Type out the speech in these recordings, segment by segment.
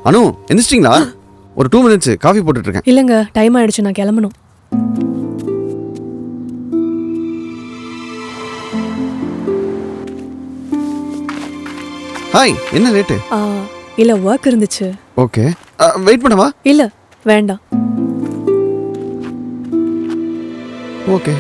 அனு எந்திரிச்சிட்டிங்களா? ஒரு 2 minutes coffee போட்டுட்டு இருக்கேன். இல்லைங்க, டைம் ஆயிடுச்சு, நான் கிளம்பணும். ஹாய், என்ன லேட்டு? இல்லை, ஒர்க் இருந்துச்சு. ஓகே, வெயிட் பண்ணவா? இல்லை, வேண்டாம். ஓகே.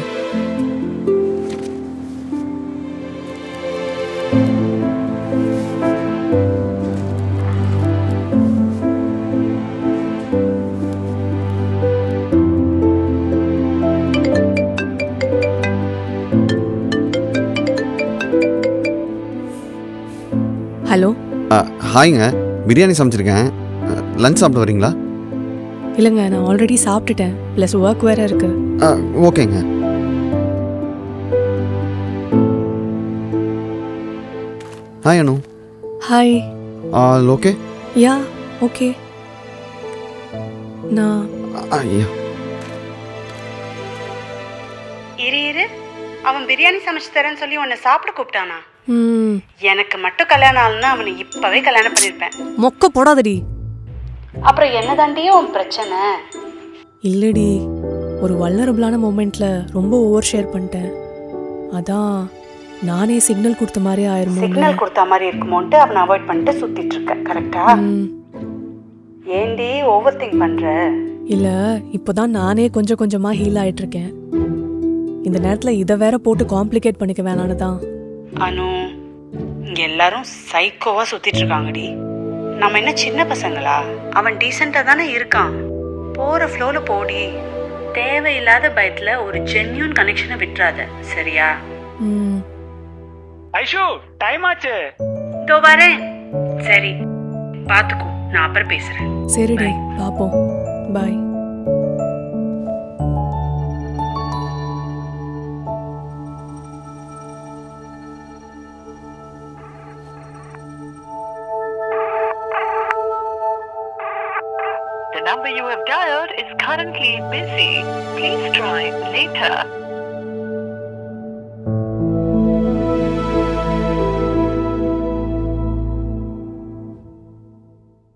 ஹலோ. ஹாய்ங்க, பிரியாணி சமைச்சிருக்கேன். லஞ்ச் சாப்பிட வரீங்களா? இல்லைங்க, நான் ஆல்ரெடி சாப்பிட்டுட்டேன். ப்ளஸ் ஒர்க் வேற இருக்கு. ஓகேங்க. Hi Anu. Hi. All okay? Yeah, okay. நான் ஐயா, இரு அவன் பிரியாணி சமைச்சு தரேன்னு சொல்லி உன்னை சாப்பிட கூப்பிட்டானா? ம் எனக்கு மட்டும் கல்யாணம் ஆகலன்னா அவனை இப்பவே கல்யாணம் பண்ணிருப்பேன். மொக்க போடாதடி. அப்புறம் என்னதாண்டியோ உன் பிரச்சனை? இல்லடி, ஒரு வல்னரபிளான மொமெண்ட்ல ரொம்ப ஓவர் ஷேர் பண்ணிட்டேன். அதான் நானே சிக்னல் கொடுத்த மாதிரி ஆயிருமோ. சிக்னல் கொடுத்த மாதிரி இருக்குமோன்ட்டு அவனை அவாய்ட் பண்ணிட்டு சுத்திட்டு இருக்க, கரெக்டா? ஏண்டி ஓவர் திங்க் பண்ற? இல்ல, இப்போதான் நானே கொஞ்சம் கொஞ்சமா ஹீல் ஆயிட்டு இருக்கேன். இந்த நேரத்துல இதை வேற போட்டு காம்ப்ளிகேட் பண்ணிக்க வேணான்னு தான். அனு, இங்க எல்லாரும் சைக்கோவா சுத்திட்டு இருக்காங்கடி. நம்ம என்ன சின்ன பசங்களா? அவன் டீசெண்டா தானே இருக்கான். போற ஃப்ளோல போடி. தேவையில்லாத பயத்துல ஒரு ஜென்யூன் கனெக்ஷனை விட்டுறாத, சரியா? ஐஷு, டைம் ஆச்சு. தோ வரேன். சரி, பாத்துக்கோ, நான் அப்புறம் பேசுறேன். சரிடி, பாப்போம். பாய். The number you have dialed is currently busy. Please try later.